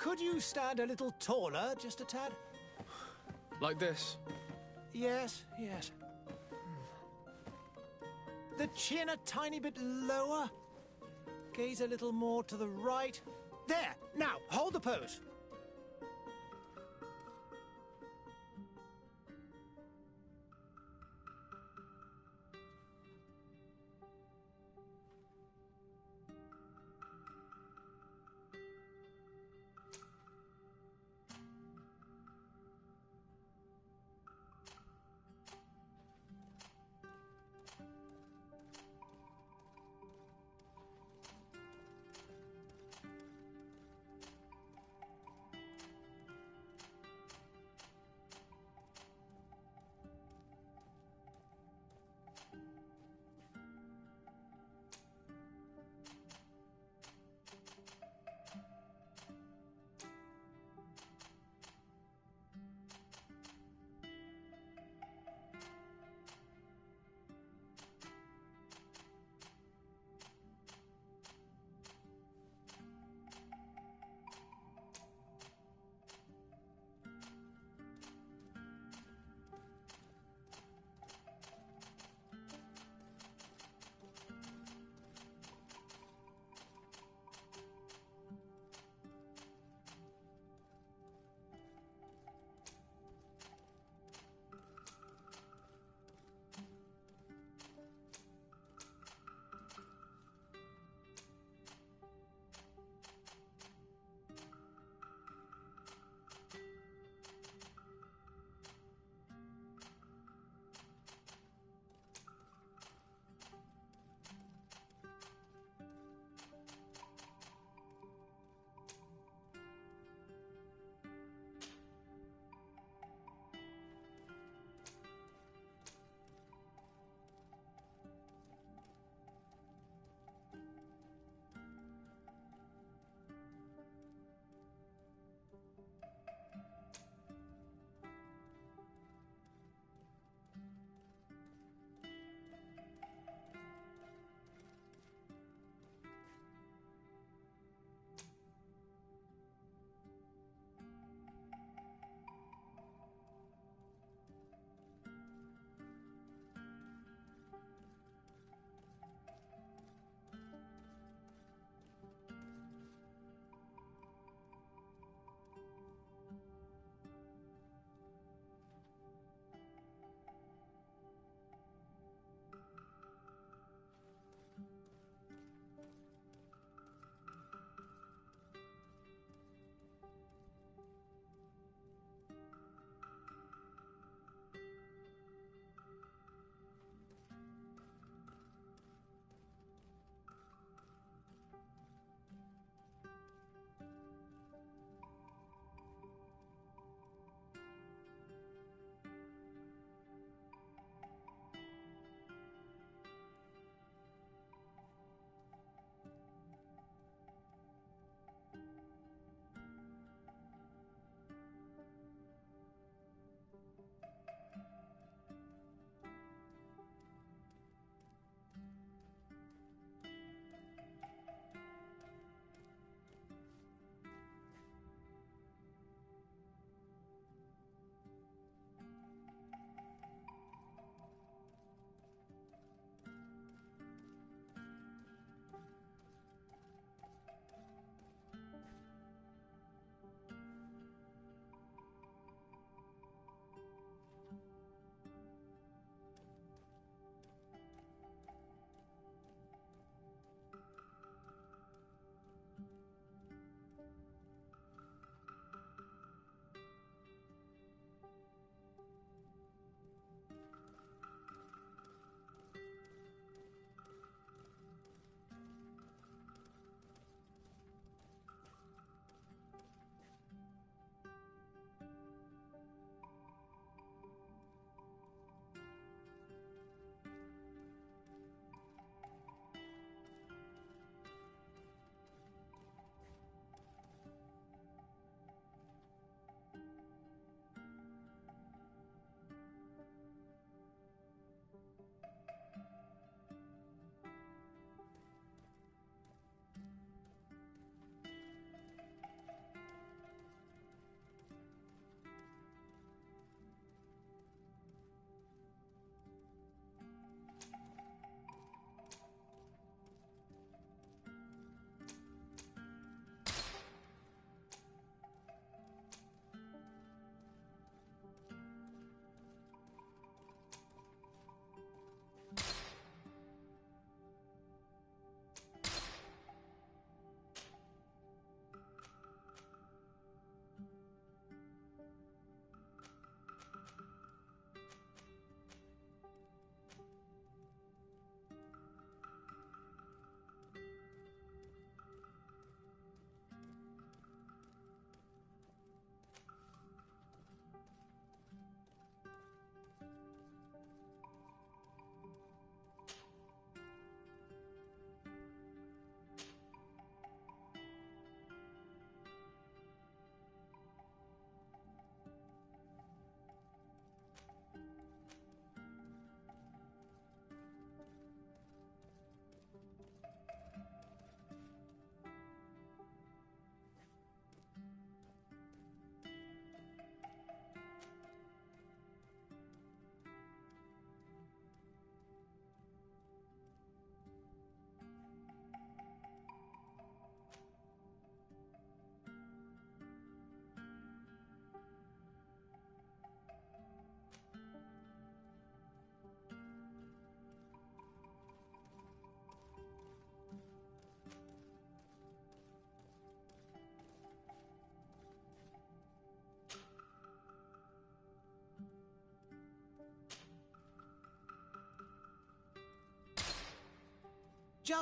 Could you stand a little taller, just a tad? Like this? Yes, yes. The chin a tiny bit lower. Gaze a little more to the right. There! Now, hold the pose.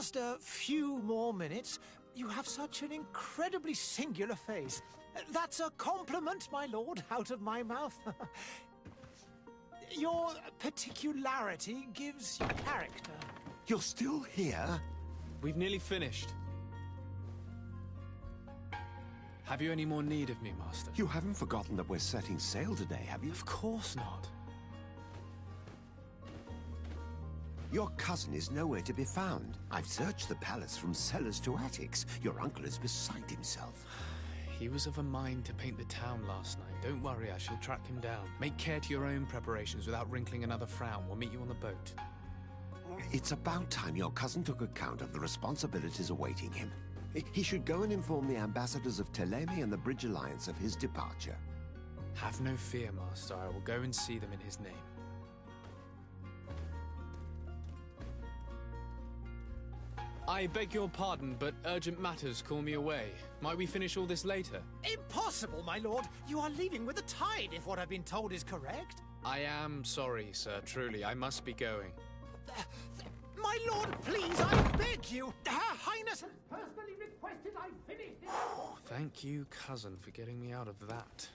just a few more minutes. You have such an incredibly singular face. That's a compliment, my lord, out of my mouth. Your particularity gives you character. You're still here? We've nearly finished. Have you any more need of me, Master? You haven't forgotten that we're setting sail today, have you? Of course not. Your cousin is nowhere to be found. I've searched the palace from cellars to attics. Your uncle is beside himself. He was of a mind to paint the town last night. Don't worry, I shall track him down. Make care to your own preparations without wrinkling another frown. We'll meet you on the boat. It's about time your cousin took account of the responsibilities awaiting him. He should go and inform the ambassadors of Telemi and the Bridge Alliance of his departure. Have no fear, Master. I will go and see them in his name. I beg your pardon, but urgent matters call me away. Might we finish all this later? Impossible, my lord. You are leaving with the tide, if what I've been told is correct. I am sorry, sir. Truly, I must be going. My lord, please, I beg you. Her Highness has personally requested I finish this. Thank you, cousin, for getting me out of that.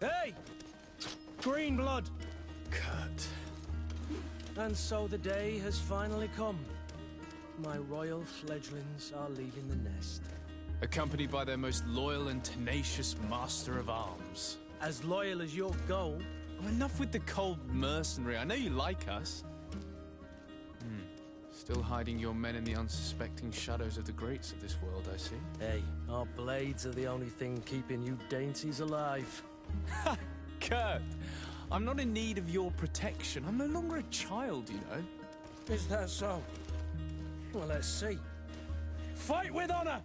Hey! Green blood! Kurt. And so the day has finally come. My royal fledglings are leaving the nest. Accompanied by their most loyal and tenacious master of arms. As loyal as your gold. Oh, enough with the cold mercenary. I know you like us. Still hiding your men in the unsuspecting shadows of the greats of this world, I see. Hey, our blades are the only thing keeping you dainties alive. Ha! Kurt! I'm not in need of your protection. I'm no longer a child, you know. Is that so? Well, let's see. Fight with honor!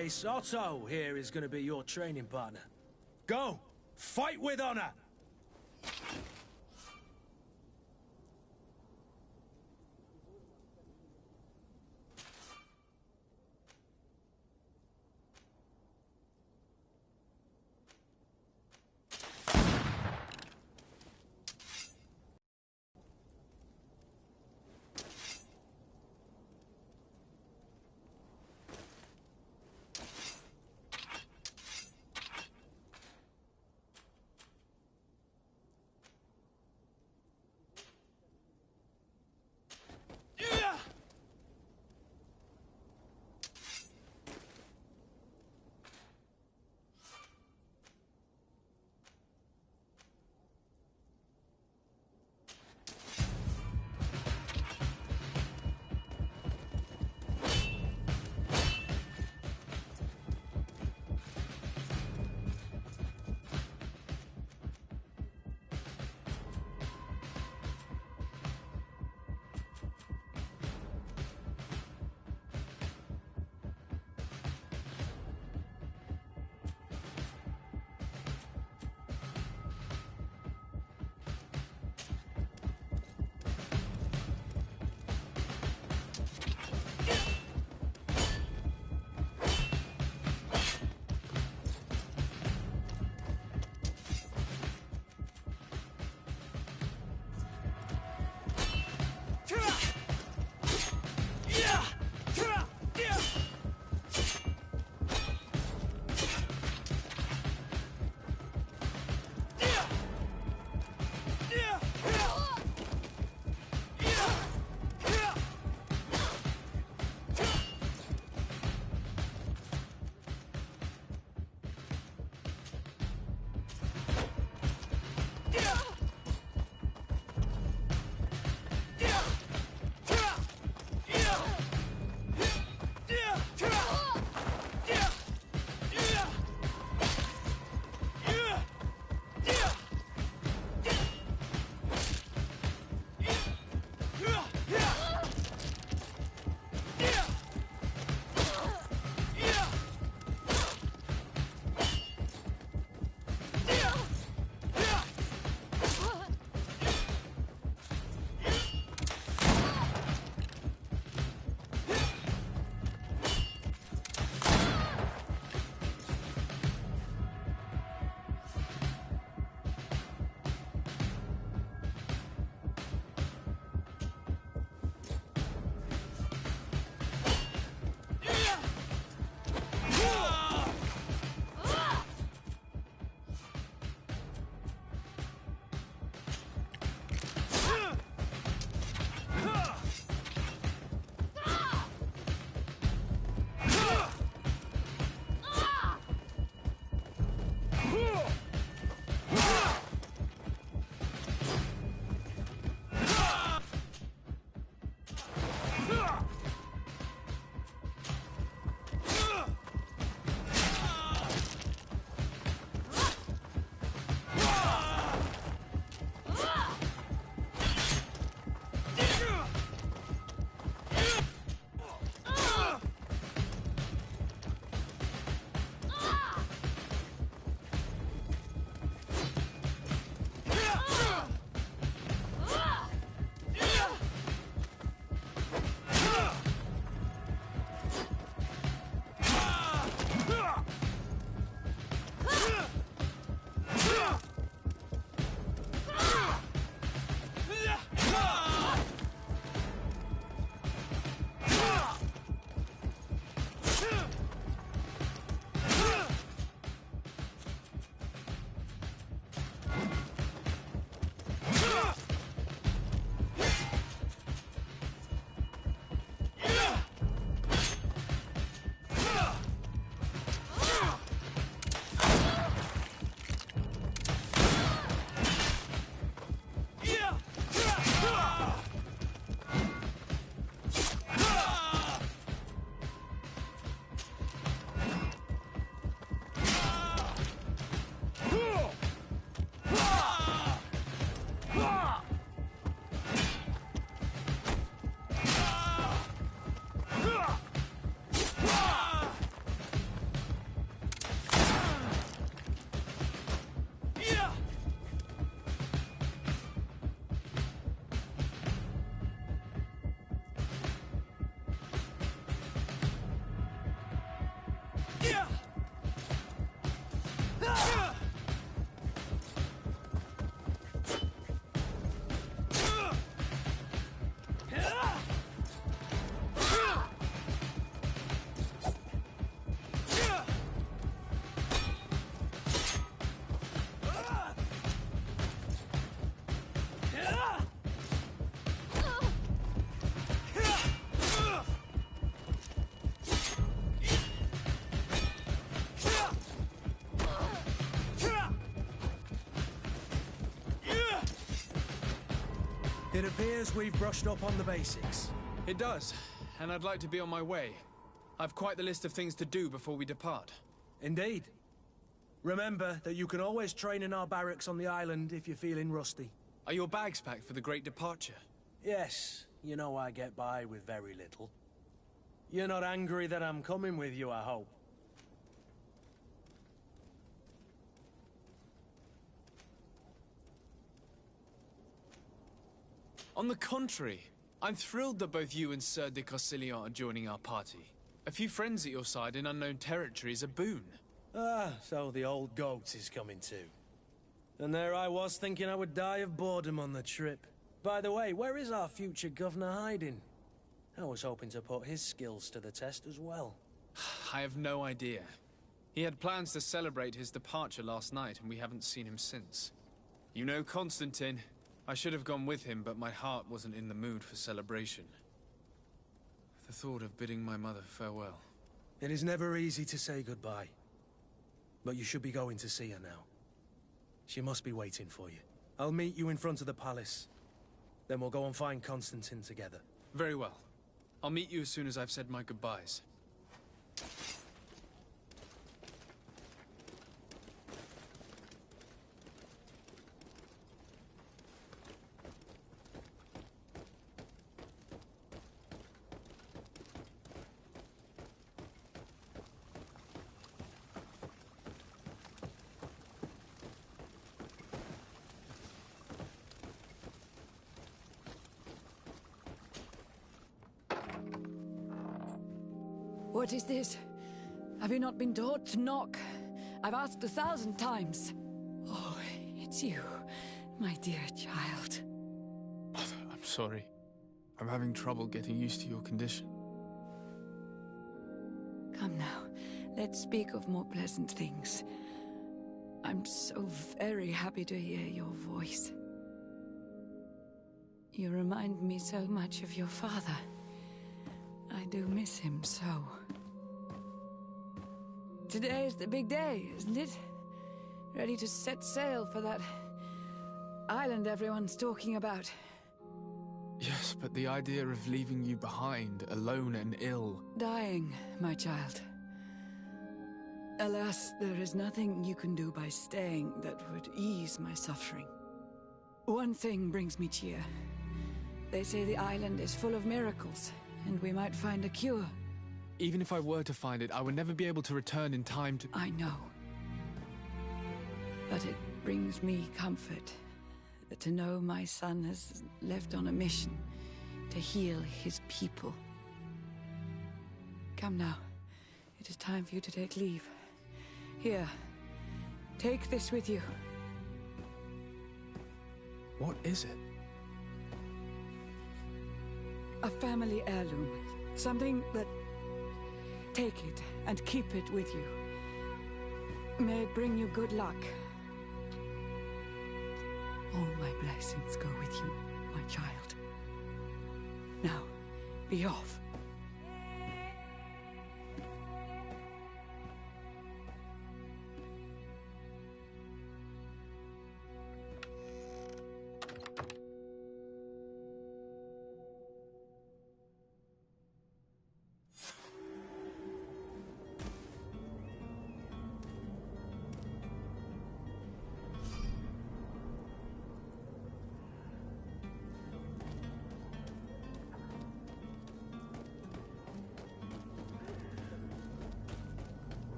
case, Otto here is going to be your training partner. Go! Fight with honor! It appears we've brushed up on the basics. It does, and I'd like to be on my way. I've quite the list of things to do before we depart. Indeed. Remember that you can always train in our barracks on the island if you're feeling rusty. Are your bags packed for the great departure? Yes, you know I get by with very little. You're not angry that I'm coming with you, I hope. On the contrary, I'm thrilled that both you and Sir de Cossillon are joining our party. A few friends at your side in unknown territory is a boon. Ah, so the old goat is coming too. And there I was thinking I would die of boredom on the trip. By the way, where is our future governor hiding? I was hoping to put his skills to the test as well. I have no idea. He had plans to celebrate his departure last night, and we haven't seen him since. You know Constantine. I should have gone with him, but my heart wasn't in the mood for celebration. The thought of bidding my mother farewell. It is never easy to say goodbye. But you should be going to see her now. She must be waiting for you. I'll meet you in front of the palace. Then we'll go and find Constantine together. Very well. I'll meet you as soon as I've said my goodbyes. What is this? Have you not been taught to knock? I've asked 1,000 times. Oh, it's you, my dear child. Mother, I'm sorry. I'm having trouble getting used to your condition. Come now, let's speak of more pleasant things. I'm so very happy to hear your voice. You remind me so much of your father. I do miss him so. Today is the big day, isn't it? Ready to set sail for that island everyone's talking about. Yes, but the idea of leaving you behind, alone and ill... Dying, my child. Alas, there is nothing you can do by staying that would ease my suffering. One thing brings me cheer. They say the island is full of miracles, and we might find a cure. Even if I were to find it, I would never be able to return in time to... I know. But it brings me comfort to know my son has left on a mission to heal his people. Come now. It is time for you to take leave. Here, take this with you. What is it? A family heirloom. Something that... Take it and keep it with you. May it bring you good luck. All my blessings go with you, my child. Now, be off.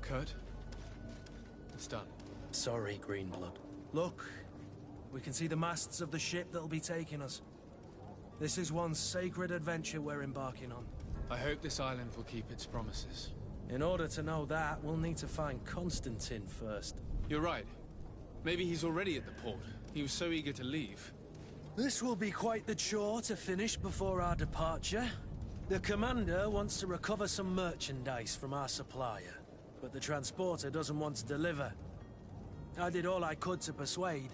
Kurt? It's done. Sorry, Greenblood. Look, we can see the masts of the ship that'll be taking us. This is one sacred adventure we're embarking on. I hope this island will keep its promises. In order to know that, we'll need to find Constantine first. You're right. Maybe he's already at the port. He was so eager to leave. This will be quite the chore to finish before our departure. The commander wants to recover some merchandise from our supplier, but the transporter doesn't want to deliver. I did all I could to persuade.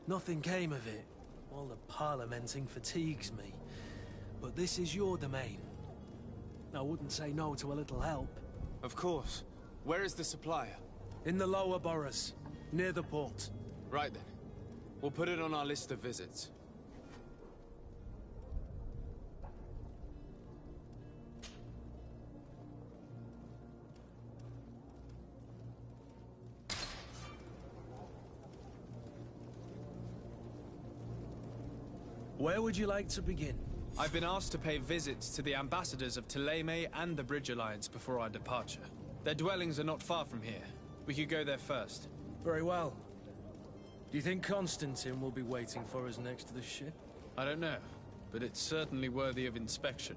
Nothing came of it. All the parliamenting fatigues me. But this is your domain. I wouldn't say no to a little help. Of course. Where is the supplier? In the lower boroughs, near the port. Right then. We'll put it on our list of visits. Where would you like to begin? I've been asked to pay visits to the ambassadors of Thélème and the Bridge Alliance before our departure. Their dwellings are not far from here. We could go there first. Very well. Do you think Constantine will be waiting for us next to the ship? I don't know, but it's certainly worthy of inspection.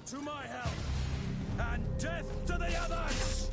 To my help! And death to the others!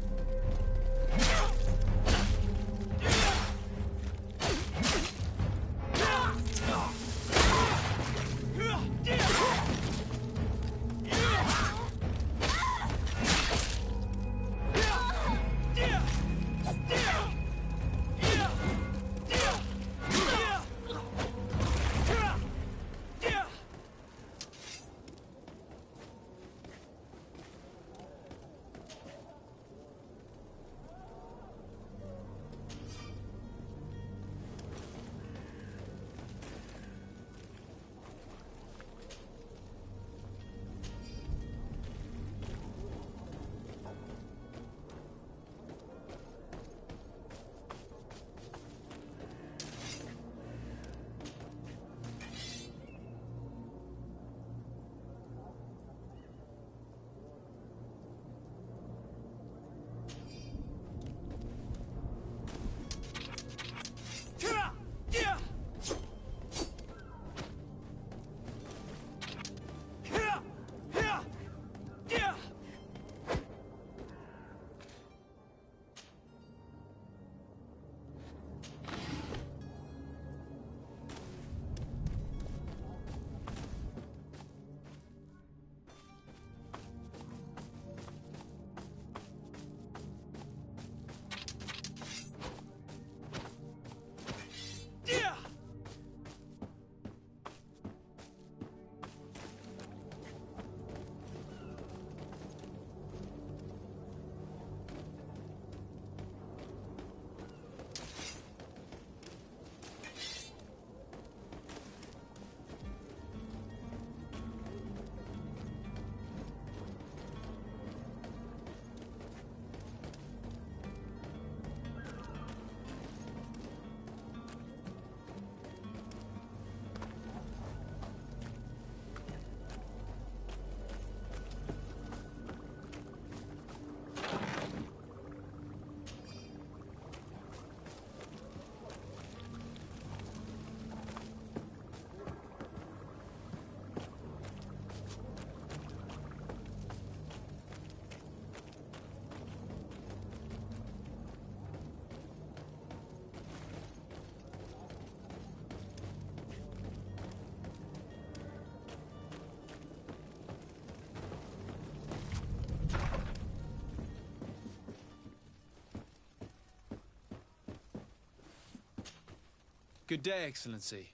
Good day, Excellency.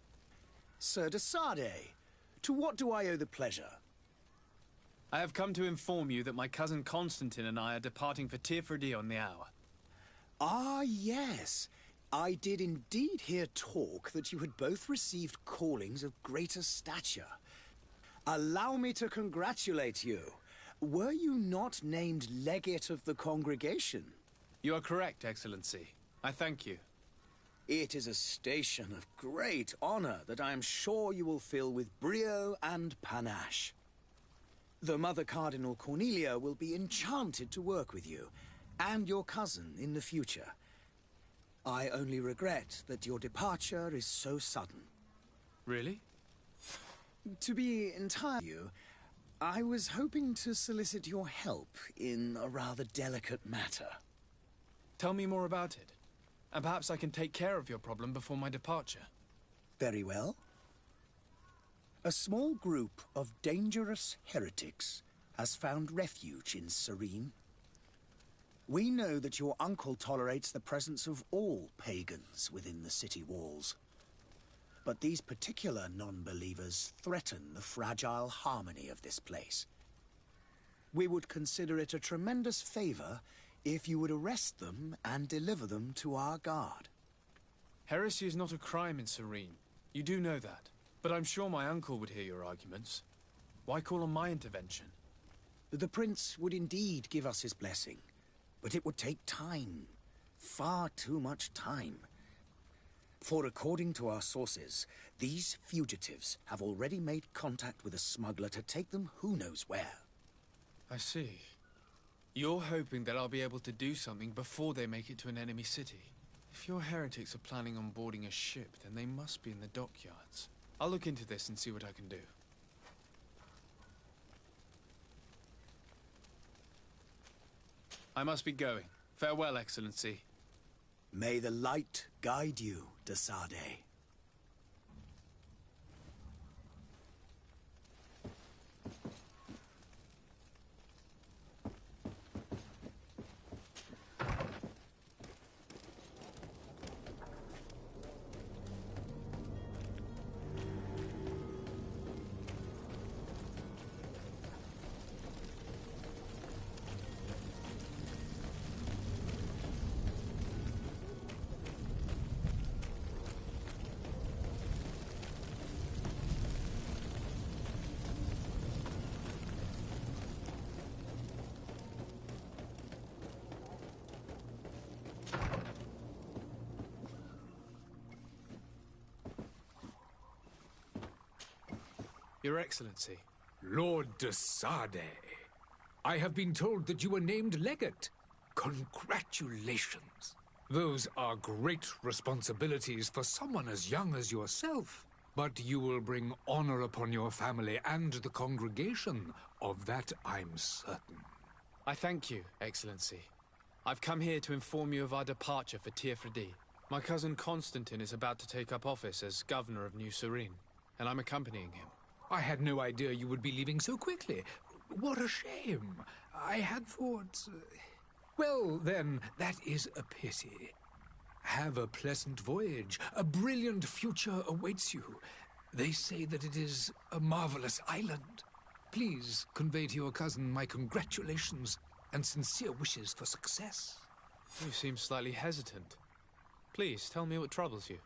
Sir de Sardet, to what do I owe the pleasure? I have come to inform you that my cousin Constantine and I are departing for Tirfredi on the hour. Ah, yes. I did indeed hear talk that you had both received callings of greater stature. Allow me to congratulate you. Were you not named legate of the congregation? You are correct, Excellency. I thank you. It is a station of great honor that I am sure you will fill with brio and panache. The Mother Cardinal Cornelia will be enchanted to work with you, and your cousin in the future. I only regret that your departure is so sudden. Really? To be entirely you, I was hoping to solicit your help in a rather delicate matter. Tell me more about it, and perhaps I can take care of your problem before my departure. Very well. A small group of dangerous heretics has found refuge in Serene. We know that your uncle tolerates the presence of all pagans within the city walls. But these particular non-believers threaten the fragile harmony of this place. We would consider it a tremendous favor if you would arrest them and deliver them to our guard. Heresy is not a crime in Serene. You do know that. But I'm sure my uncle would hear your arguments. Why call on my intervention? The prince would indeed give us his blessing, but it would take time. Far too much time. For according to our sources, these fugitives have already made contact with a smuggler to take them who knows where. I see. You're hoping that I'll be able to do something before they make it to an enemy city. If your heretics are planning on boarding a ship, then they must be in the dockyards. I'll look into this and see what I can do. I must be going. Farewell, Excellency. May the light guide you, de Sardet. Your Excellency. Lord de Sardet, I have been told that you were named legate. Congratulations. Those are great responsibilities for someone as young as yourself. But you will bring honor upon your family and the congregation. Of that I'm certain. I thank you, Excellency. I've come here to inform you of our departure for Tirfredi. My cousin Constantine is about to take up office as governor of New Serene, and I'm accompanying him. I had no idea you would be leaving so quickly. What a shame. I had thought... Well, then, that is a pity. Have a pleasant voyage. A brilliant future awaits you. They say that it is a marvelous island. Please convey to your cousin my congratulations and sincere wishes for success. You seem slightly hesitant. Please, tell me what troubles you.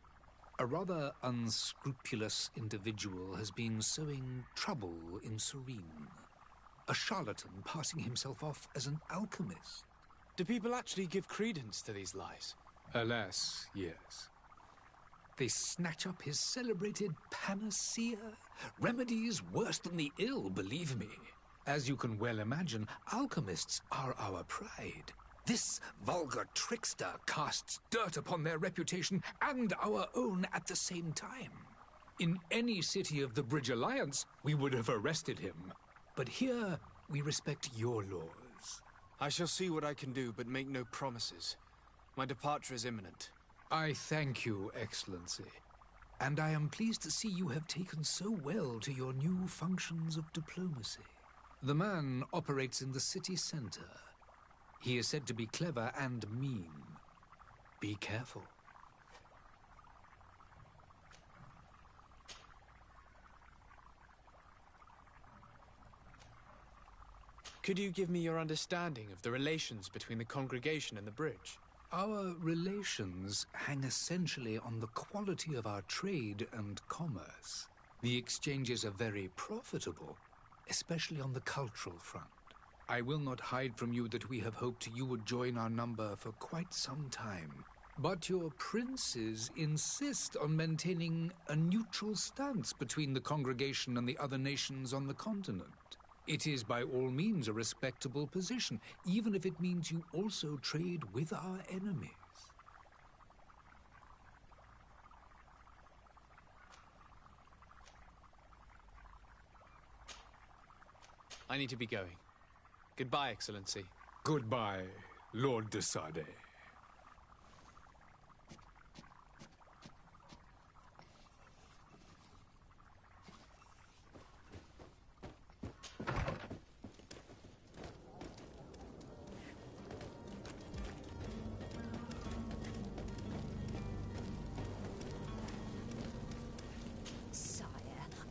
A rather unscrupulous individual has been sowing trouble in Serene. A charlatan passing himself off as an alchemist. Do people actually give credence to these lies? Alas, yes. They snatch up his celebrated panacea. Remedies worse than the ill, believe me. As you can well imagine, alchemists are our pride. This vulgar trickster casts dirt upon their reputation and our own at the same time. In any city of the Bridge Alliance, we would have arrested him. But here, we respect your laws. I shall see what I can do, but make no promises. My departure is imminent. I thank you, Excellency. And I am pleased to see you have taken so well to your new functions of diplomacy. The man operates in the city center. He is said to be clever and mean. Be careful. Could you give me your understanding of the relations between the congregation and the bridge? Our relations hang essentially on the quality of our trade and commerce. The exchanges are very profitable, especially on the cultural front. I will not hide from you that we have hoped you would join our number for quite some time. But your princes insist on maintaining a neutral stance between the congregation and the other nations on the continent. It is by all means a respectable position, even if it means you also trade with our enemies. I need to be going. Goodbye, Excellency. Goodbye, Lord de Sade.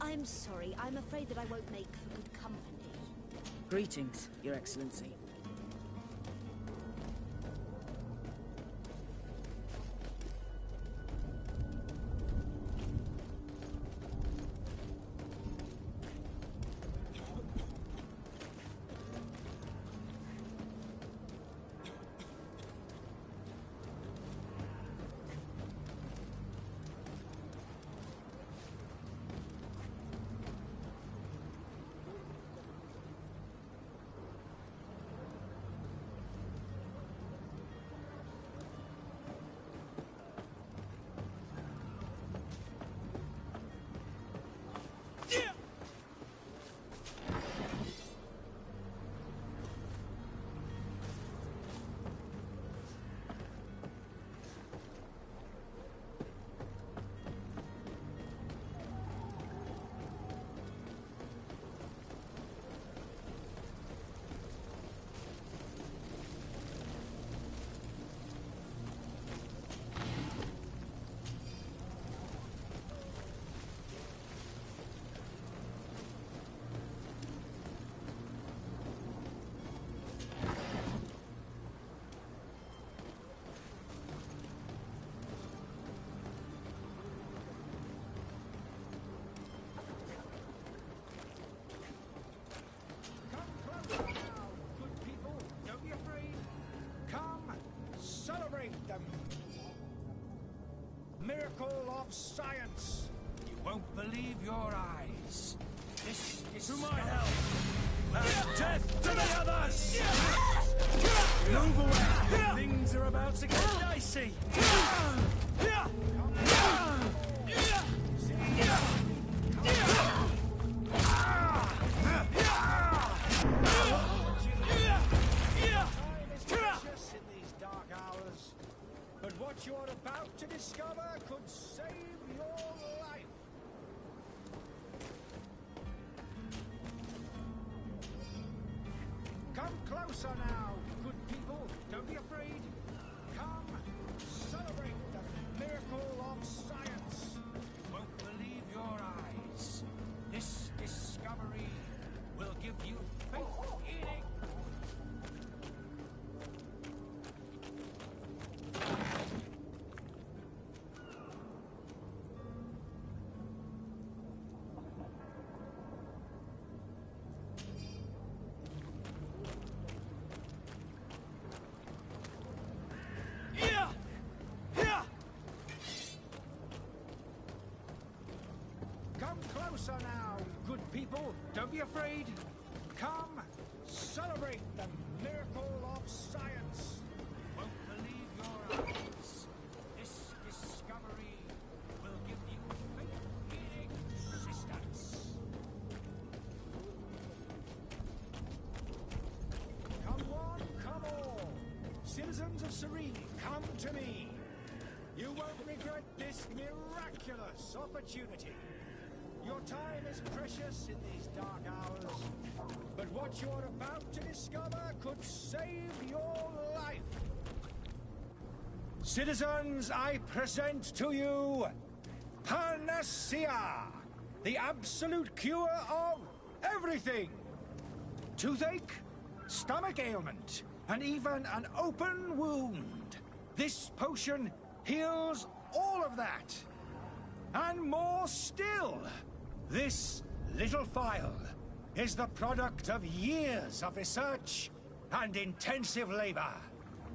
I'm sorry. I'm afraid that I won't make for good company. Greetings, Your Excellency. Miracle of science. You won't believe your eyes. This is to my help. And death to the others! Move away! Things are about to get dicey. What you're about to discover could save your life. Come closer now, good people. Don't be afraid. Come, celebrate the miracle of science. You won't believe your eyes. This discovery will give you faith in it. Closer now, good people. Don't be afraid. Come, celebrate the miracle of science. You won't believe your eyes. This discovery will give you faith in existence. Come one, come all. Citizens of Serene, come to me. You won't regret this miraculous opportunity. Your time is precious in these dark hours, but what you're about to discover could save your life. Citizens, I present to you Panacea, the absolute cure of everything. Toothache? stomach ailment, and even an open wound. This potion heals all of that. And more still. This little phial is the product of years of research and intensive labor.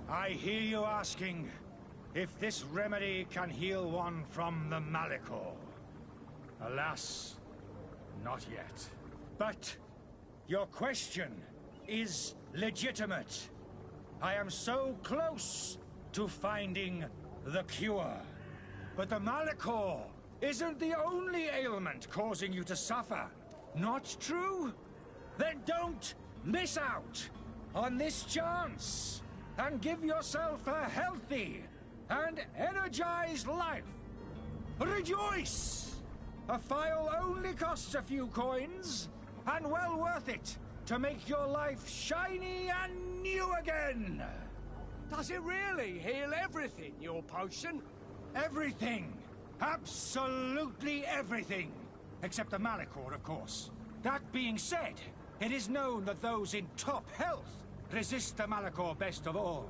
I hear you asking if this remedy can heal one from the Malachor. Alas, not yet. But your question is legitimate. I am so close to finding the cure. But the Malachor isn't the only ailment causing you to suffer. Not true? Then don't miss out on this chance and give yourself a healthy and energized life. Rejoice! A phial only costs a few coins, and well worth it to make your life shiny and new again. Does it really heal everything, your potion? Everything. Absolutely everything. Except the Malachor, of course. That being said, it is known that those in top health resist the Malachor best of all.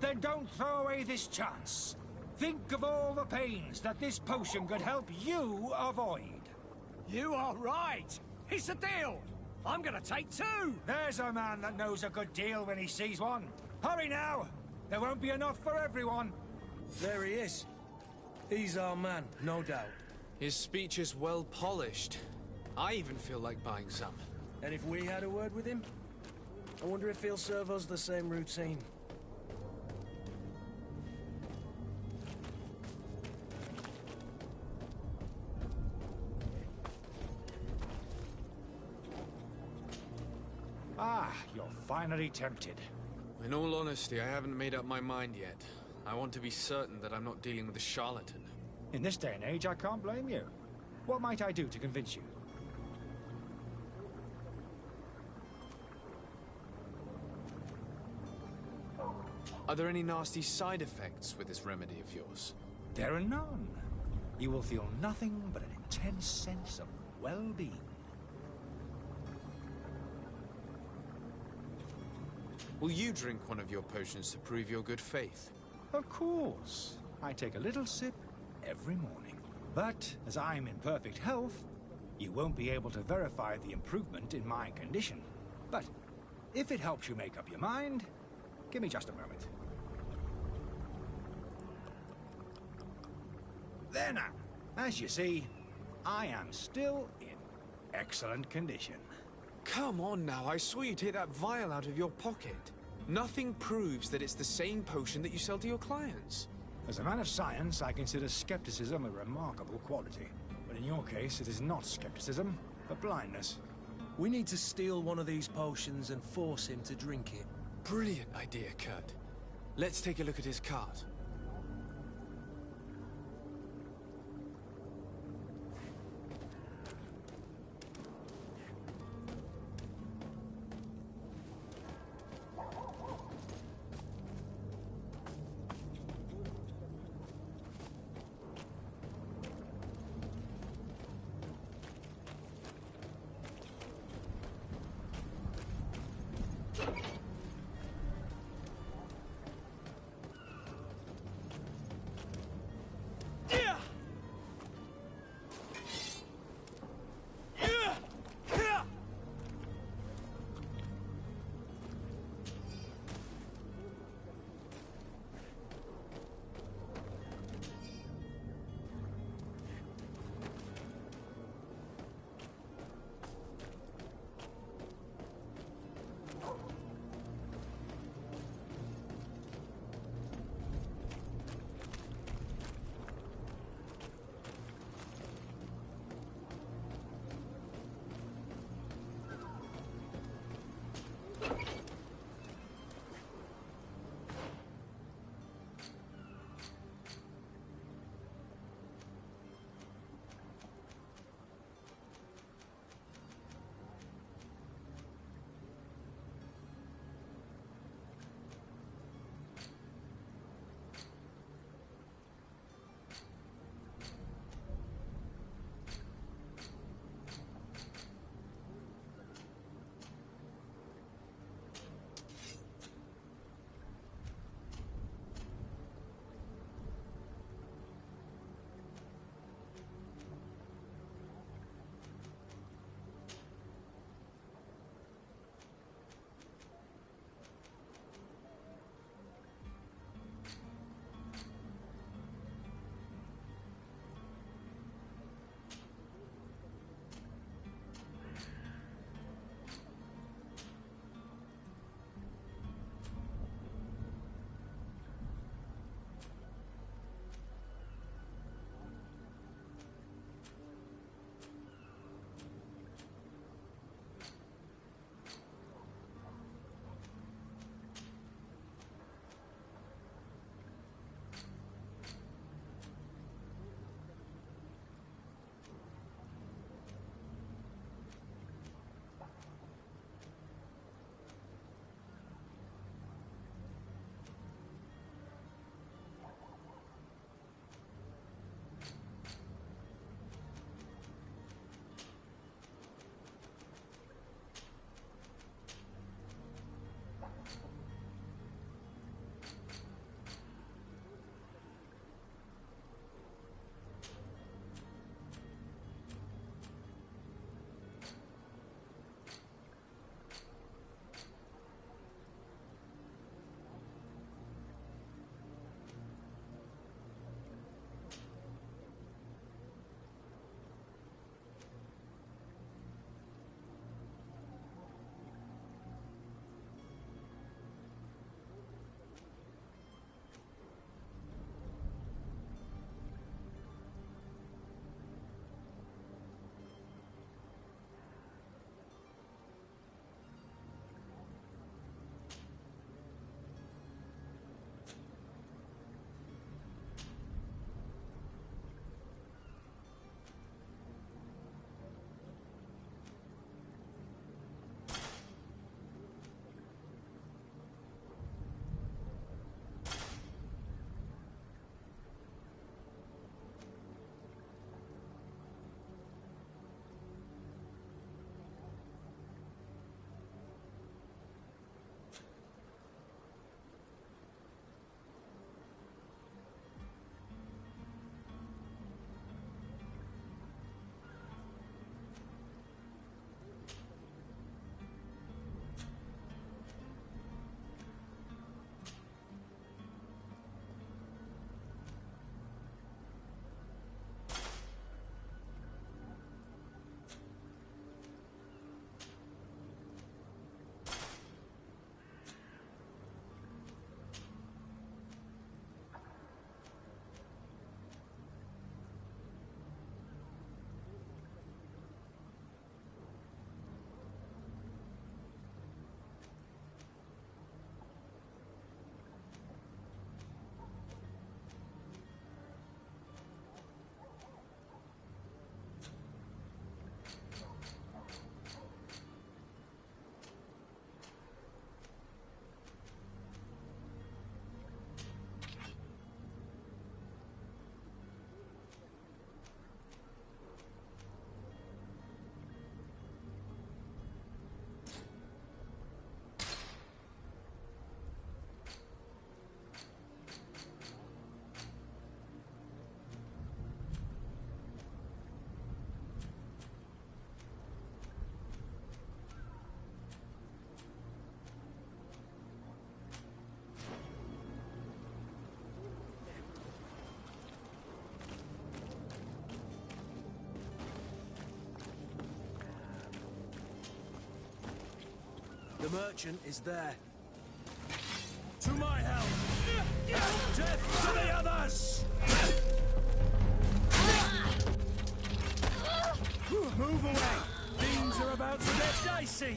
Then don't throw away this chance. Think of all the pains that this potion could help you avoid. You are right. It's a deal. I'm gonna take two. There's a man that knows a good deal when he sees one. Hurry now. There won't be enough for everyone. There he is. He's our man, no doubt. His speech is well polished. I even feel like buying some. And if we had a word with him, I wonder if he'll serve us the same routine. Ah, you're finally tempted. In all honesty, I haven't made up my mind yet. I want to be certain that I'm not dealing with a charlatan. In this day and age, I can't blame you. What might I do to convince you? Are there any nasty side effects with this remedy of yours? There are none. You will feel nothing but an intense sense of well-being. Will you drink one of your potions to prove your good faith? Of course. I take a little sip every morning. But as I'm in perfect health, you won't be able to verify the improvement in my condition. But if it helps you make up your mind, give me just a moment. There now. As you see, I am still in excellent condition. Come on now, I saw you take that vial out of your pocket. Nothing proves that it's the same potion that you sell to your clients. As a man of science, I consider skepticism a remarkable quality. But in your case, it is not skepticism, but blindness. We need to steal one of these potions and force him to drink it. Brilliant idea, Kurt. Let's take a look at his cart. merchant is there. To my help! And death to the others! Move away! Things are about to get dicey!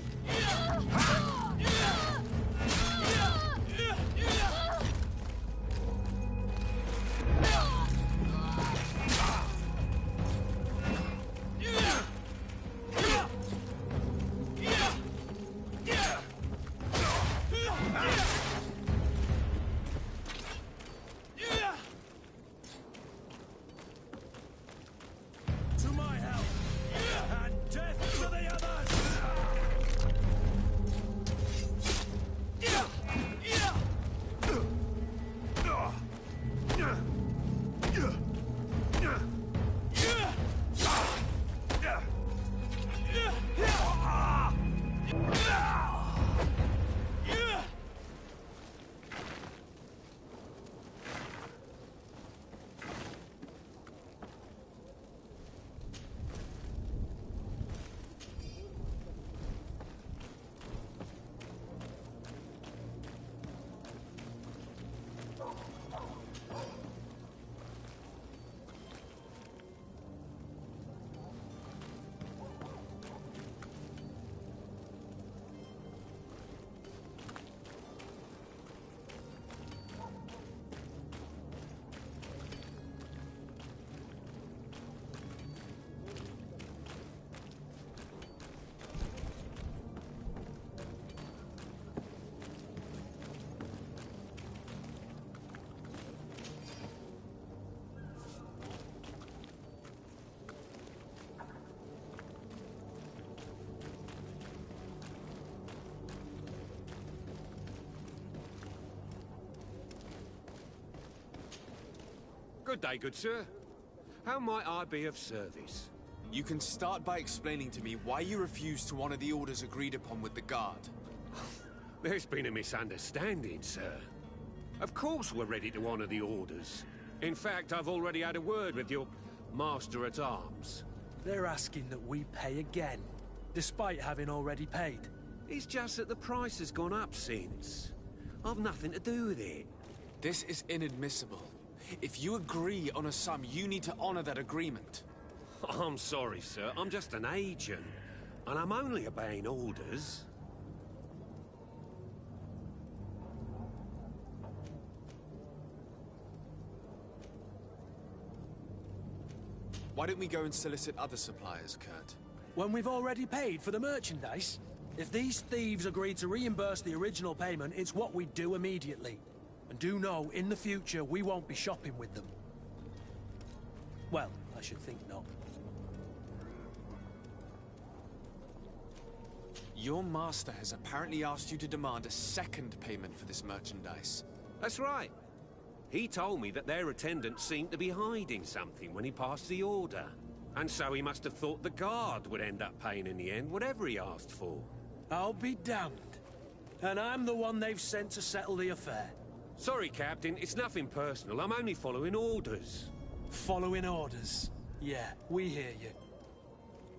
Good day, good sir. How might I be of service? You can start by explaining to me why you refused to honor the orders agreed upon with the guard. There's been a misunderstanding, sir. Of course we're ready to honor the orders. In fact, I've already had a word with your master-at-arms. They're asking that we pay again, despite having already paid. It's just that the price has gone up since. I've nothing to do with it. This is inadmissible. If you agree on a sum, you need to honor that agreement. I'm sorry, sir. I'm just an agent. And I'm only obeying orders. Why don't we go and solicit other suppliers, Kurt? When we've already paid for the merchandise? If these thieves agree to reimburse the original payment, it's what we do immediately. And do know, in the future, we won't be shopping with them. Well, I should think not. Your master has apparently asked you to demand a second payment for this merchandise. That's right. He told me that their attendant seemed to be hiding something when he passed the order. And so he must have thought the guard would end up paying in the end, whatever he asked for. I'll be damned. And I'm the one they've sent to settle the affair. Sorry, Captain, it's nothing personal. I'm only following orders. Following orders? Yeah, we hear you.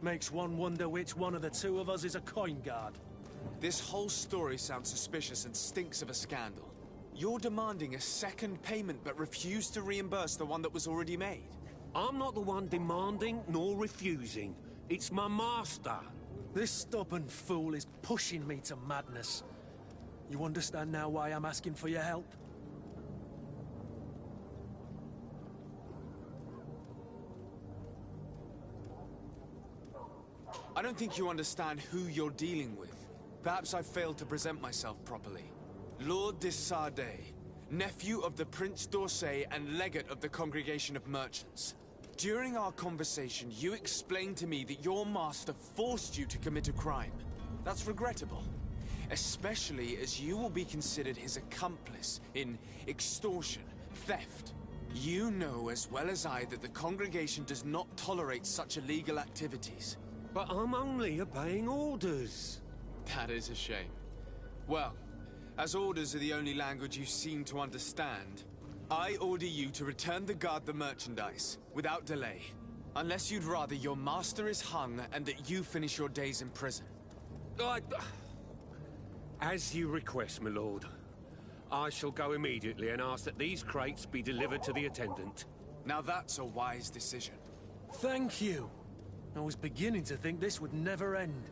Makes one wonder which one of the two of us is a coin guard. This whole story sounds suspicious and stinks of a scandal. You're demanding a second payment but refuse to reimburse the one that was already made. I'm not the one demanding nor refusing. It's my master. This stubborn fool is pushing me to madness. You understand now why I'm asking for your help? I don't think you understand who you're dealing with. Perhaps I failed to present myself properly. Lord de Sardet, nephew of the Prince d'Orsay and legate of the Congregation of Merchants. During our conversation, you explained to me that your master forced you to commit a crime. That's regrettable, especially as you will be considered his accomplice in extortion, theft. You know as well as I that the Congregation does not tolerate such illegal activities. But I'm only obeying orders. That is a shame. Well, as orders are the only language you seem to understand, I order you to return the guard the merchandise, without delay. Unless you'd rather your master is hung and that you finish your days in prison. As you request, my lord. I shall go immediately and ask that these crates be delivered to the attendant. Now that's a wise decision. Thank you. I was beginning to think this would never end.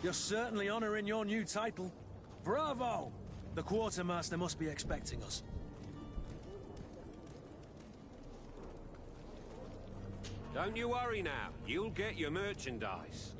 You're certainly honoring your new title. Bravo! The quartermaster must be expecting us. Don't you worry now. You'll get your merchandise.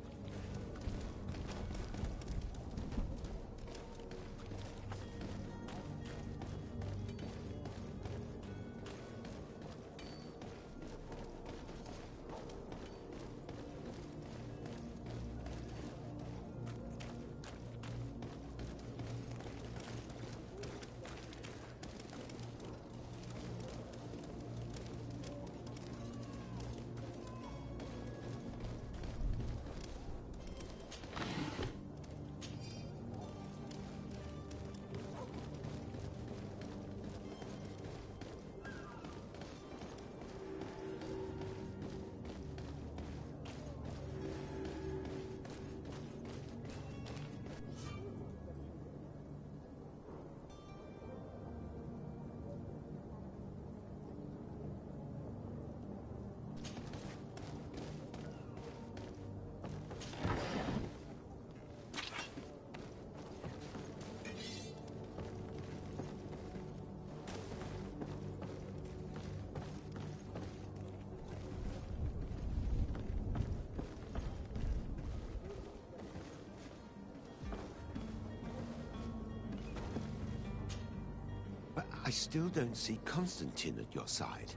I still don't see Constantine at your side.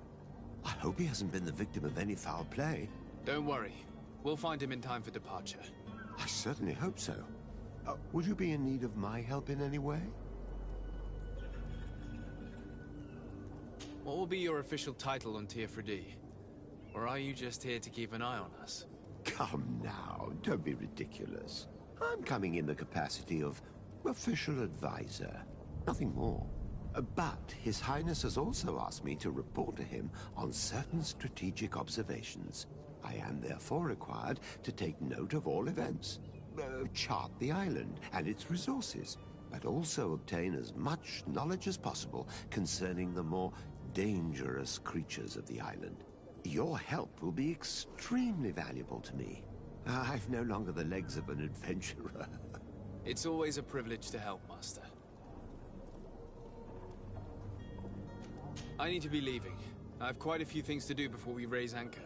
I hope he hasn't been the victim of any foul play. Don't worry. We'll find him in time for departure. I certainly hope so. Would you be in need of my help in any way? What will be your official title on Tier Or are you just here to keep an eye on us? Come now, don't be ridiculous. I'm coming in the capacity of official advisor. Nothing more. But His Highness has also asked me to report to him on certain strategic observations. I am therefore required to take note of all events, chart the island and its resources, but also obtain as much knowledge as possible concerning the more dangerous creatures of the island. Your help will be extremely valuable to me. I've no longer the legs of an adventurer. It's always a privilege to help, Master. I need to be leaving. I have quite a few things to do before we raise anchor.